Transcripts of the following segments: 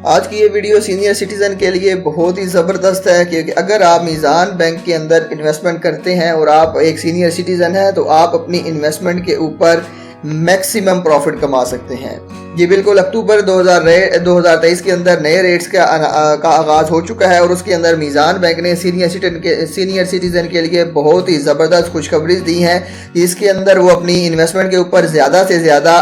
आज की ये वीडियो सीनियर सिटीज़न के लिए बहुत ही ज़बरदस्त है क्योंकि अगर आप मीज़ान बैंक के अंदर इन्वेस्टमेंट करते हैं और आप एक सीनियर सिटीज़न हैं तो आप अपनी इन्वेस्टमेंट के ऊपर मैक्सिमम प्रॉफिट कमा सकते हैं। ये बिल्कुल अक्टूबर 2023 के अंदर नए रेट्स का आगाज़ हो चुका है और उसके अंदर मीज़ान बैंक ने सीनियर सिटीज़न के लिए बहुत ही ज़बरदस्त खुशखबरी दी है कि इसके अंदर वो अपनी इन्वेस्टमेंट के ऊपर ज़्यादा से ज़्यादा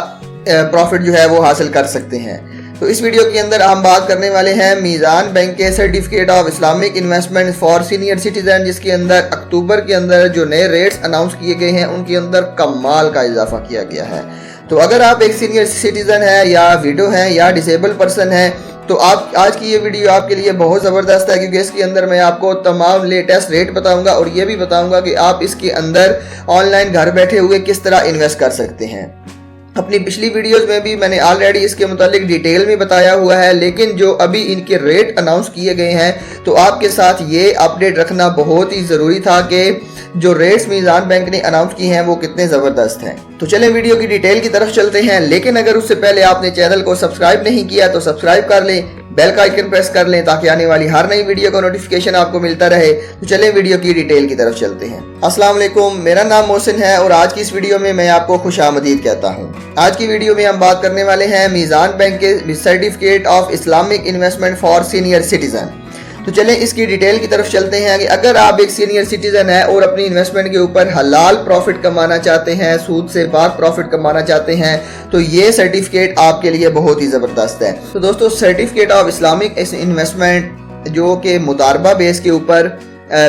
प्रॉफिट जो है वो हासिल कर सकते हैं। तो इस वीडियो के अंदर हम बात करने वाले हैं मीज़ान बैंक के certificate of Islamic investment for senior citizen, जिसके अंदर अक्टूबर के अंदर जो नए रेट्स अनाउंस किए गए हैं उनके अंदर कमाल का इजाफा किया गया है। तो अगर आप एक सीनियर सिटीजन है या विडो हैं या डिसेबल पर्सन है तो आप आज की ये वीडियो आपके लिए बहुत ज़बरदस्त है क्योंकि इसके अंदर मैं आपको तमाम लेटेस्ट रेट बताऊंगा और ये भी बताऊंगा कि आप इसके अंदर ऑनलाइन घर बैठे हुए किस तरह इन्वेस्ट कर सकते हैं। अपनी पिछली वीडियोस में भी मैंने ऑलरेडी इसके मुतालिक डिटेल में बताया हुआ है, लेकिन जो अभी इनके रेट अनाउंस किए गए हैं तो आपके साथ ये अपडेट रखना बहुत ही ज़रूरी था कि जो रेट्स मीज़ान बैंक ने अनाउंस किए हैं वो कितने ज़बरदस्त हैं। तो चलें वीडियो की डिटेल की तरफ चलते हैं, लेकिन अगर उससे पहले आपने चैनल को सब्सक्राइब नहीं किया तो सब्सक्राइब कर लें, बेल का आइकन प्रेस कर लें ताकि आने वाली हर नई वीडियो का नोटिफिकेशन आपको मिलता रहे। तो चलें वीडियो की डिटेल की तरफ चलते हैं। अस्सलाम वालेकुम, मेरा नाम मोहसिन है और आज की इस वीडियो में मैं आपको खुशामदीद कहता हूँ। आज की वीडियो में हम बात करने वाले हैं मीज़ान बैंक के certificate of Islamic investment for senior citizen. तो चलें इसकी डिटेल की तरफ चलते हैं कि अगर आप एक सीनियर सिटीजन है और अपनी इन्वेस्टमेंट के ऊपर हलाल प्रॉफिट कमाना चाहते हैं, सूद से पाक प्रॉफिट कमाना चाहते हैं, तो ये सर्टिफिकेट आपके लिए बहुत ही ज़बरदस्त है। तो दोस्तों, सर्टिफिकेट ऑफ इस्लामिक इन्वेस्टमेंट जो कि मुदारबा बेस के ऊपर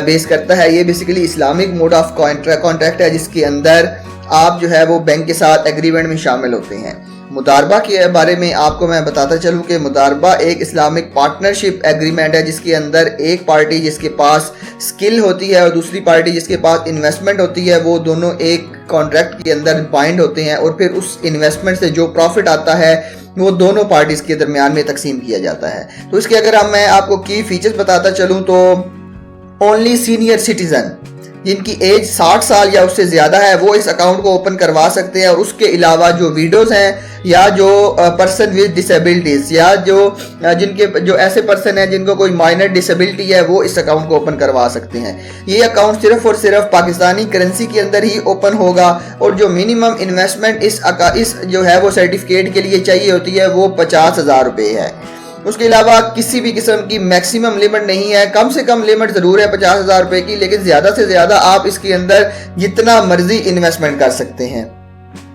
बेस करता है, ये basically Islamic mode of contract है जिसके अंदर आप जो है वो बैंक के साथ एग्रीमेंट में शामिल होते हैं। मुदारबा के बारे में आपको मैं बताता चलूँ कि मुदारबा एक इस्लामिक पार्टनरशिप एग्रीमेंट है जिसके अंदर एक पार्टी जिसके पास स्किल होती है और दूसरी पार्टी जिसके पास इन्वेस्टमेंट होती है, वो दोनों एक कॉन्ट्रैक्ट के अंदर बाइंड होते हैं और फिर उस इन्वेस्टमेंट से जो प्रॉफिट आता है वो दोनों पार्टीज के दरमियान में तकसीम किया जाता है। तो इसके अगर मैं आपको की फीचर्स बताता चलूँ तो ओनली सीनियर सिटीजन जिनकी एज 60 साल या उससे ज़्यादा है वो इस अकाउंट को ओपन करवा सकते हैं, और उसके अलावा जो विडोज़ हैं या जो पर्सन विद डिसेबिलिटीज़ या जो ऐसे पर्सन हैं जिनको कोई माइनर डिसेबिलिटी है वो इस अकाउंट को ओपन करवा सकते हैं। ये अकाउंट सिर्फ और सिर्फ पाकिस्तानी करेंसी के अंदर ही ओपन होगा और जो मिनिमम इन्वेस्टमेंट इस जो है वो सर्टिफिकेट के लिए चाहिए होती है वो 50,000 रुपये है। उसके अलावा किसी भी किस्म की मैक्सिमम लिमिट नहीं है, कम से कम लिमिट ज़रूर है 50,000 रुपये की, लेकिन ज़्यादा से ज़्यादा आप इसके अंदर जितना मर्जी इन्वेस्टमेंट कर सकते हैं।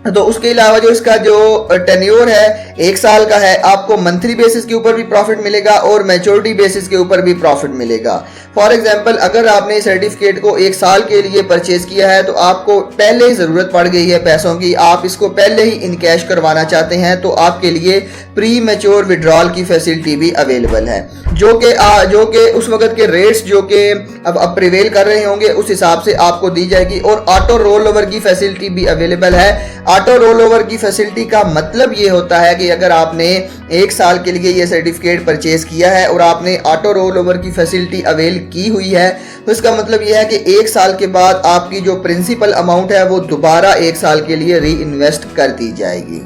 तो उसके अलावा जो इसका जो टेन्योर है 1 साल का है, आपको मंथली बेसिस के ऊपर भी प्रॉफिट मिलेगा और मैच्योरिटी बेसिस के ऊपर भी प्रॉफिट मिलेगा। फॉर एग्जांपल, अगर आपने सर्टिफिकेट को 1 साल के लिए परचेज किया है तो आपको पहले ही ज़रूरत पड़ गई है पैसों की, आप इसको पहले ही इन कैश करवाना चाहते हैं तो आपके लिए प्री मैच्योर विड्रॉल की फैसिलिटी भी अवेलेबल है, जो कि उस वक्त के रेट्स जो कि अब प्रिवेल कर रहे होंगे उस हिसाब से आपको दी जाएगी। और ऑटो रोल ओवर की फैसिलिटी भी अवेलेबल है। ऑटो रोल ओवर की फैसिलिटी का मतलब ये होता है कि अगर आपने 1 साल के लिए ये सर्टिफिकेट परचेज किया है और आपने ऑटो रोल ओवर की फैसिलिटी अवेल की हुई है तो इसका मतलब ये है कि 1 साल के बाद आपकी जो प्रिंसिपल अमाउंट है वो दोबारा 1 साल के लिए री इन्वेस्ट कर दी जाएगी।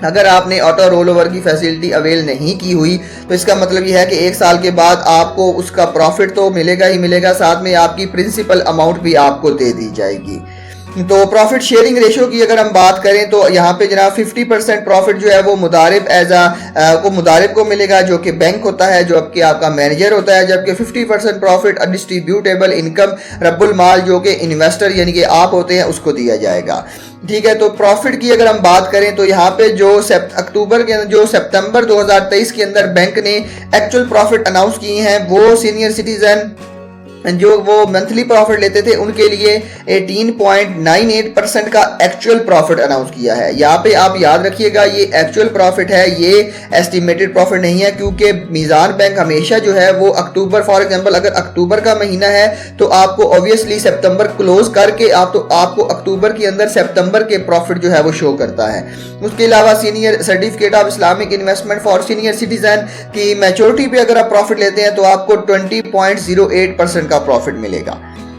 अगर आपने ऑटो रोल ओवर की फैसिलिटी अवेल नहीं की हुई तो इसका मतलब यह है कि 1 साल के बाद आपको उसका प्रॉफिट तो मिलेगा ही मिलेगा, साथ में आपकी प्रिंसिपल अमाउंट भी आपको दे दी जाएगी। तो प्रॉफिट शेयरिंग रेशो की अगर हम बात करें तो यहाँ पे जनाब 50% प्रॉफिट जो है वो मुदारिब को मिलेगा जो कि बैंक होता है, जो आपका मैनेजर होता है, जबकि 50% प्रॉफिट डिस्ट्रीब्यूटेबल इनकम रब्बुल माल जो कि इन्वेस्टर यानी कि आप होते हैं उसको दिया जाएगा। ठीक है, तो प्रॉफिट की अगर हम बात करें तो यहाँ पे जो सितंबर 2023 के अंदर बैंक ने एक्चुअल प्रॉफिट अनाउंस किए हैं वो सीनियर सिटीजन जो वो मंथली प्रॉफिट लेते थे उनके लिए 18.98% का एक्चुअल प्रॉफिट अनाउंस किया है। यहाँ पे आप याद रखिएगा ये एक्चुअल प्रॉफिट है, ये एस्टिमेटेड प्रॉफिट नहीं है, क्योंकि मीज़ान बैंक हमेशा जो है वो अक्टूबर, फॉर एग्जांपल अगर अक्टूबर का महीना है तो आपको ऑब्वियसली सितंबर क्लोज करके आपको अक्टूबर के अंदर सितंबर के प्रॉफिट जो है वो शो करता है। उसके अलावा senior certificate of Islamic investment for senior citizen की मैच्योरिटी पे अगर आप प्रॉफिट लेते हैं तो आपको 20.08% का प्रॉफिट मिलेगा।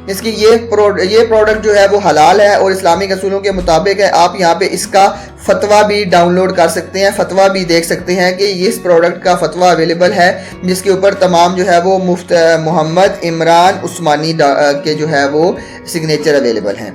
इसकी ये प्रोडक्ट जो है वो हलाल है और इस्लामिक असूलों के मुताबिक है। आप यहाँ पे इसका फतवा भी डाउनलोड कर सकते हैं, फतवा भी देख सकते हैं कि इस प्रोडक्ट का फतवा अवेलेबल है, जिसके ऊपर तमाम जो है वो मुफ्त मोहम्मद इमरान उस्मानी के जो है वो सिग्नेचर अवेलेबल हैं।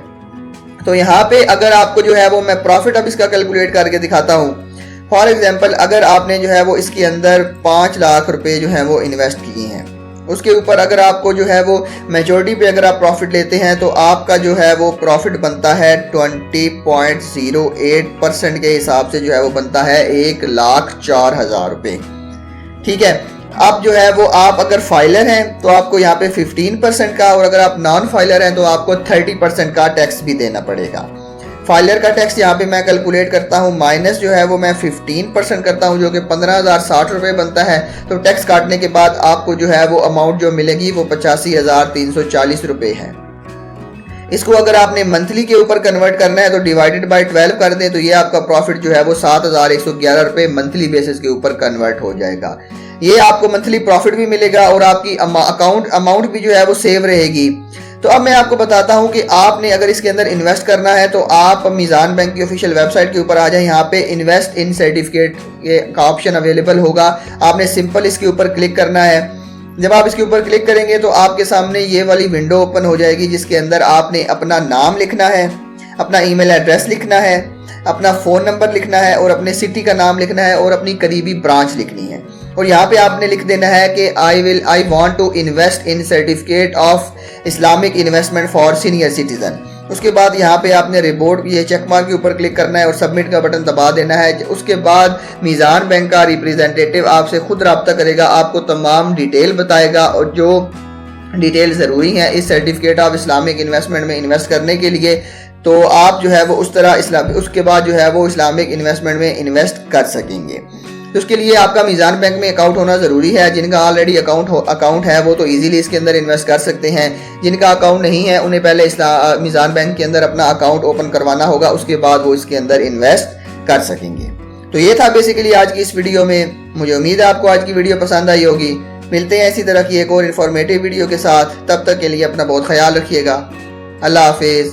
तो यहाँ पे अगर आपको जो है वो मैं प्रॉफिट अब इसका कैलकुलेट करके दिखाता हूँ। फॉर एग्जांपल अगर आपने जो है वो इसके अंदर 5 लाख रुपए जो है वो इन्वेस्ट किए हैं, उसके ऊपर अगर आपको जो है वो मेजॉरिटी पे अगर आप प्रॉफिट लेते हैं तो आपका जो है वो प्रॉफिट बनता है 20.08% के हिसाब से जो है वो बनता है 1,04,000 रुपये। ठीक है, अब जो है वो आप अगर फाइलर हैं तो आपको यहाँ पे 15% का, और अगर आप नॉन फाइलर हैं तो आपको 30% का टैक्स भी देना पड़ेगा। फाइलर का टैक्स यहाँ पे मैं कैलकुलेट करता हूँ, माइनस जो है वो मैं 15% करता हूँ, जो कि 15,060 रुपये बनता है। तो टैक्स काटने के बाद आपको जो है वो अमाउंट जो मिलेगी वो 85,340 रुपये है। इसको अगर आपने मंथली के ऊपर कन्वर्ट करना है तो डिवाइडेड बाय 12 कर दें तो ये आपका प्रॉफिट जो है वो 7,111 रुपये मंथली बेसिस के ऊपर कन्वर्ट हो जाएगा। ये आपको मंथली प्रॉफिट भी मिलेगा और आपकी अमाउंट भी जो है वो सेव रहेगी। तो अब मैं आपको बताता हूं कि आपने अगर इसके अंदर इन्वेस्ट करना है तो आप मीज़ान बैंक की ऑफिशियल वेबसाइट के ऊपर आ जाए। यहाँ पे इन्वेस्ट इन सर्टिफिकेट का ऑप्शन अवेलेबल होगा, आपने सिंपल इसके ऊपर क्लिक करना है। जब आप इसके ऊपर क्लिक करेंगे तो आपके सामने ये वाली विंडो ओपन हो जाएगी, जिसके अंदर आपने अपना नाम लिखना है, अपना ईमेल एड्रेस लिखना है, अपना फ़ोन नंबर लिखना है और अपने सिटी का नाम लिखना है और अपनी करीबी ब्रांच लिखनी है। और यहाँ पे आपने लिख देना है कि I want to invest in certificate of Islamic investment for senior citizen. उसके बाद यहाँ पे आपने रिपोर्ट ये चेक मार्क के ऊपर क्लिक करना है और सबमिट का बटन दबा देना है। उसके बाद मीज़ान बैंक का रिप्रेजेंटेटिव आपसे खुद रब्ता करेगा, आपको तमाम डिटेल बताएगा और जो डिटेल ज़रूरी है इस सर्टिफिकेट ऑफ इस्लामिक इन्वेस्टमेंट में इन्वेस्ट करने के लिए, तो आप जो है वो उस तरह उसके बाद जो है वो इस्लामिक इन्वेस्टमेंट में इन्वेस्ट कर सकेंगे। तो उसके लिए आपका मीज़ान बैंक में अकाउंट होना ज़रूरी है। जिनका ऑलरेडी अकाउंट है वो तो इजीली इसके अंदर इन्वेस्ट कर सकते हैं। जिनका अकाउंट नहीं है उन्हें पहले मीज़ान बैंक के अंदर अपना अकाउंट ओपन करवाना होगा, उसके बाद वो इसके अंदर इन्वेस्ट कर सकेंगे। तो ये था बेसिकली आज की इस वीडियो में। मुझे उम्मीद है आपको आज की वीडियो पसंद आई होगी। मिलते हैं इसी तरह की एक और इन्फॉर्मेटिव वीडियो के साथ, तब तक के लिए अपना बहुत ख्याल रखिएगा। अल्लाह हाफिज़।